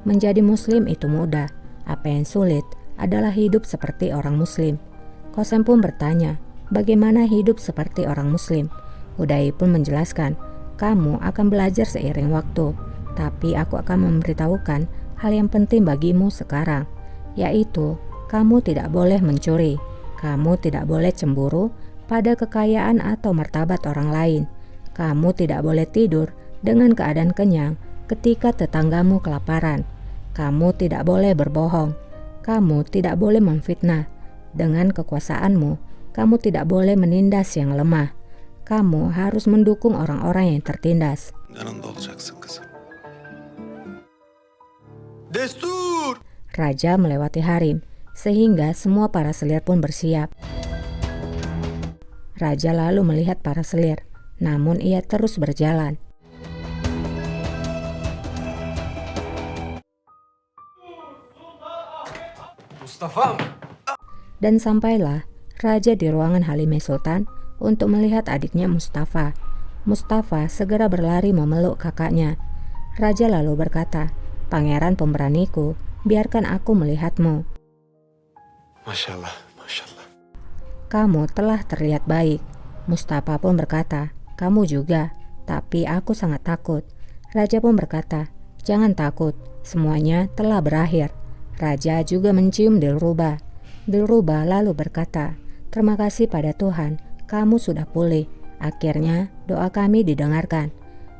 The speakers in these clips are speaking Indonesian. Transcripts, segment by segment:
Menjadi muslim itu mudah. Apa yang sulit adalah hidup seperti orang muslim. Qasem pun bertanya, bagaimana hidup seperti orang muslim? Uday pun menjelaskan, kamu akan belajar seiring waktu, tapi aku akan memberitahukan hal yang penting bagimu sekarang, yaitu kamu tidak boleh mencuri, kamu tidak boleh cemburu pada kekayaan atau martabat orang lain, kamu tidak boleh tidur dengan keadaan kenyang ketika tetanggamu kelaparan, kamu tidak boleh berbohong, kamu tidak boleh memfitnah, dengan kekuasaanmu, kamu tidak boleh menindas yang lemah, kamu harus mendukung orang-orang yang tertindas. Destur! Raja melewati harem, sehingga semua para selir pun bersiap. Raja lalu melihat para selir, namun ia terus berjalan. Mustafa! Dan sampailah Raja di ruangan Halimah Sultan untuk melihat adiknya Mustafa. Mustafa segera berlari memeluk kakaknya. Raja lalu berkata, "Pangeran pemberaniku, biarkan aku melihatmu. Masya Allah, Masya Allah. Kamu telah terlihat baik." Mustafa pun berkata, "Kamu juga, tapi aku sangat takut." Raja pun berkata, "Jangan takut, semuanya telah berakhir." Raja juga mencium Dilruba. Dilruba lalu berkata, "Terima kasih pada Tuhan, kamu sudah pulih. Akhirnya doa kami didengarkan."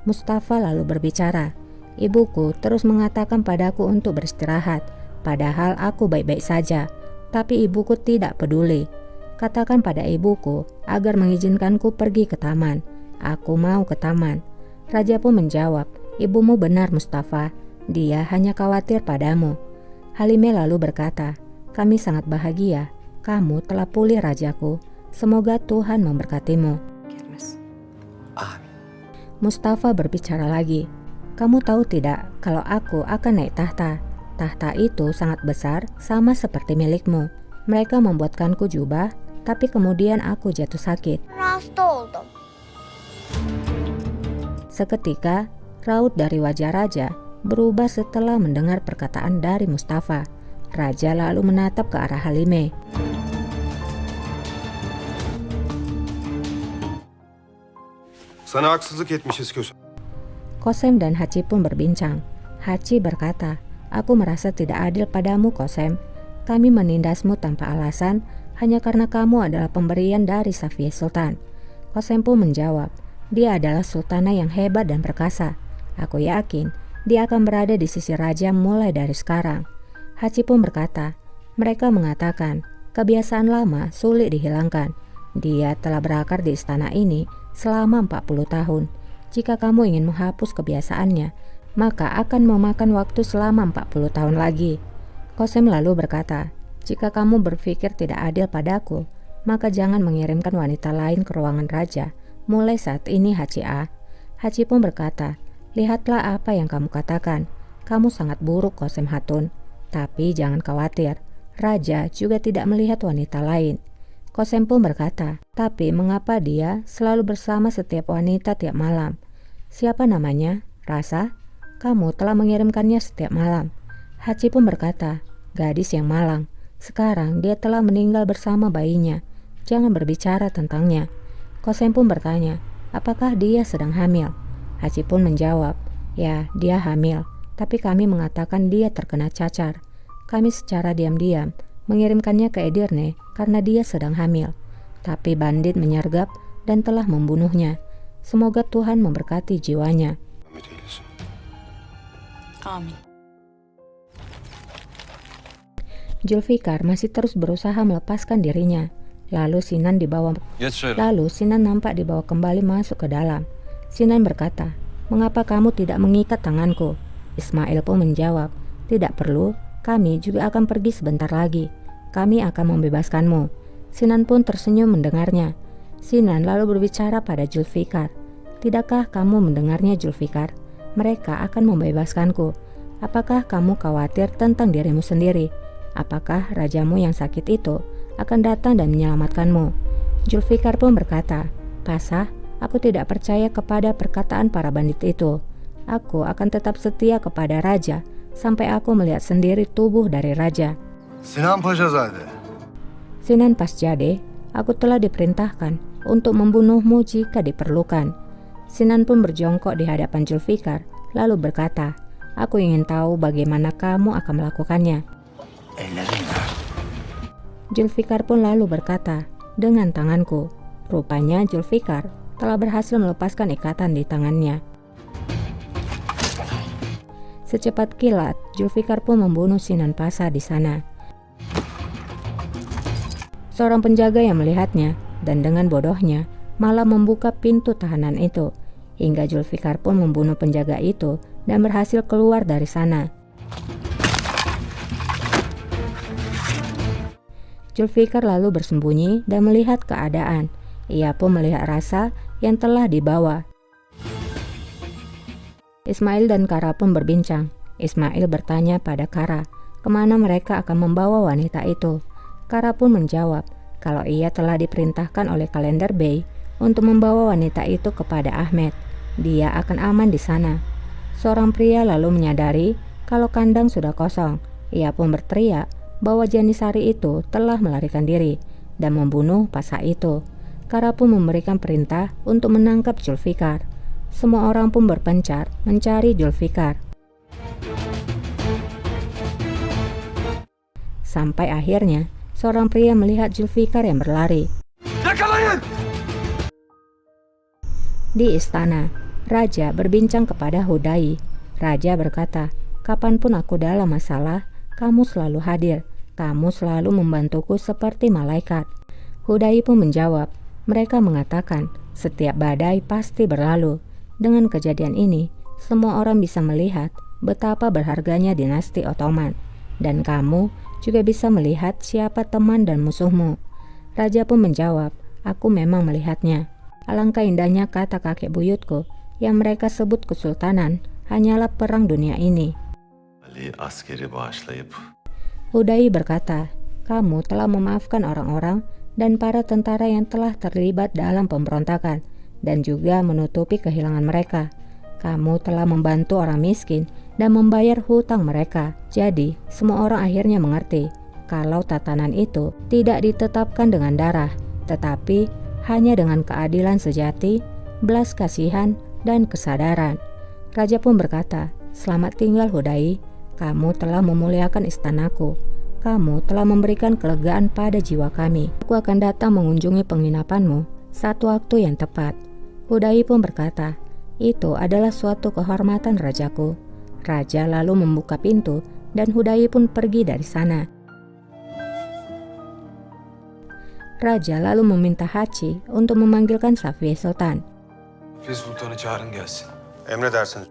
Mustafa lalu berbicara, "Ibuku terus mengatakan padaku untuk beristirahat, padahal aku baik-baik saja. Tapi ibuku tidak peduli. Katakan pada ibuku agar mengizinkanku pergi ke taman. Aku mau ke taman." Raja pun menjawab, "Ibumu benar Mustafa, dia hanya khawatir padamu." Halimah lalu berkata, "Kami sangat bahagia, kamu telah pulih rajaku. Semoga Tuhan memberkatimu." Mustafa berbicara lagi, "Kamu tahu tidak kalau aku akan naik tahta? Tahta itu sangat besar sama seperti milikmu. Mereka membuatkanku jubah, tapi kemudian aku jatuh sakit." Seketika, raut dari wajah raja berubah setelah mendengar perkataan dari Mustafa. Raja lalu menatap ke arah Halimah. Sana haksızlık etmişiz Kösem. Qasem dan Haci pun berbincang. Haci berkata, "Aku merasa tidak adil padamu, Qasem. Kami menindasmu tanpa alasan hanya karena kamu adalah pemberian dari Safiyyah Sultan." Qasem pun menjawab, "Dia adalah sultana yang hebat dan perkasa. Aku yakin dia akan berada di sisi raja mulai dari sekarang." Haci pun berkata, "Mereka mengatakan kebiasaan lama sulit dihilangkan. Dia telah berakar di istana ini selama 40 tahun. Jika kamu ingin menghapus kebiasaannya, maka akan memakan waktu selama 40 tahun lagi." Qasem lalu berkata, "Jika kamu berpikir tidak adil padaku, maka jangan mengirimkan wanita lain ke ruangan raja mulai saat ini, Haci A." Haci pun berkata, "Lihatlah apa yang kamu katakan. Kamu sangat buruk, Qasem Hatun. Tapi jangan khawatir, raja juga tidak melihat wanita lain." Qasem pun berkata, "Tapi mengapa dia selalu bersama setiap wanita tiap malam? Siapa namanya? Rasa? Kamu telah mengirimkannya setiap malam." Haci pun berkata, "Gadis yang malang. Sekarang dia telah meninggal bersama bayinya. Jangan berbicara tentangnya." Qasem pun bertanya, "Apakah dia sedang hamil?" Haci pun menjawab, "Ya, dia hamil, tapi kami mengatakan dia terkena cacar. Kami secara diam-diam mengirimkannya ke Edirne karena dia sedang hamil. Tapi bandit menyergap dan telah membunuhnya. Semoga Tuhan memberkati jiwanya." Amin. Zulfikar masih terus berusaha melepaskan dirinya. Lalu Sinan nampak dibawa kembali masuk ke dalam. Sinan berkata, "Mengapa kamu tidak mengikat tanganku?" Ismail pun menjawab, "Tidak perlu, kami juga akan pergi sebentar lagi. Kami akan membebaskanmu." Sinan pun tersenyum mendengarnya. Sinan lalu berbicara pada Zulfikar, "Tidakkah kamu mendengarnya, Zulfikar? Mereka akan membebaskanku. Apakah kamu khawatir tentang dirimu sendiri? Apakah rajamu yang sakit itu akan datang dan menyelamatkanmu?" Zulfikar pun berkata, "Pasah, aku tidak percaya kepada perkataan para bandit itu. Aku akan tetap setia kepada raja sampai aku melihat sendiri tubuh dari raja. Sinan Paşazade. Sinan Pasjade, aku telah diperintahkan untuk membunuhmu jika diperlukan. Sinan pun berjongkok di hadapan Zulfikar, lalu berkata, aku ingin tahu bagaimana kamu akan melakukannya. Ellerinle. Zulfikar pun lalu berkata, dengan tanganku. Rupanya Zulfikar telah berhasil melepaskan ikatan di tangannya. Secepat kilat, Zulfikar pun membunuh Sinan Pasa di sana. Seorang penjaga yang melihatnya dan dengan bodohnya malah membuka pintu tahanan itu, hingga Zulfikar pun membunuh penjaga itu dan berhasil keluar dari sana. Zulfikar lalu bersembunyi dan melihat keadaan. Ia pun melihat Rasa yang telah dibawa. Ismail dan Kara pun berbincang. Ismail bertanya pada Kara, kemana mereka akan membawa wanita itu. Kara pun menjawab kalau ia telah diperintahkan oleh Kalender Bey untuk membawa wanita itu kepada Ahmed. Dia akan aman di sana. Seorang pria lalu menyadari kalau kandang sudah kosong. Ia pun berteriak bahwa Janisari itu telah melarikan diri dan membunuh Pasa itu. Kara pun memberikan perintah untuk menangkap Zulfikar. Semua orang pun berpencar mencari Zulfikar. Sampai akhirnya seorang pria melihat Zulfikar yang berlari. Yakalayın! Di istana, Raja berbincang kepada Hudai. Raja berkata, kapanpun aku dalam masalah, kamu selalu hadir. Kamu selalu membantuku seperti malaikat. Hudai pun menjawab, mereka mengatakan, setiap badai pasti berlalu. Dengan kejadian ini, semua orang bisa melihat betapa berharganya dinasti Ottoman. Dan kamu juga bisa melihat siapa teman dan musuhmu. Raja pun menjawab, aku memang melihatnya. Alangkah indahnya kata kakek buyutku yang mereka sebut kesultanan hanyalah perang dunia ini. Ali askeri bağışlayıp Hudai berkata, kamu telah memaafkan orang-orang dan para tentara yang telah terlibat dalam pemberontakan dan juga menutupi kehilangan mereka. Kamu telah membantu orang miskin dan membayar hutang mereka. Jadi, semua orang akhirnya mengerti kalau tatanan itu tidak ditetapkan dengan darah, tetapi hanya dengan keadilan sejati, belas kasihan, dan kesadaran. Raja pun berkata, selamat tinggal Hudai, kamu telah memuliakan istanaku. Kamu telah memberikan kelegaan pada jiwa kami. Aku akan datang mengunjungi penginapanmu saat waktu yang tepat. Hudai pun berkata, itu adalah suatu kehormatan rajaku. Raja lalu membuka pintu dan Hudai pun pergi dari sana. Raja lalu meminta Hachi untuk memanggilkan Safiye Sultan. Hafiz Sultan'ı çağırın gelsin. Emredersiniz.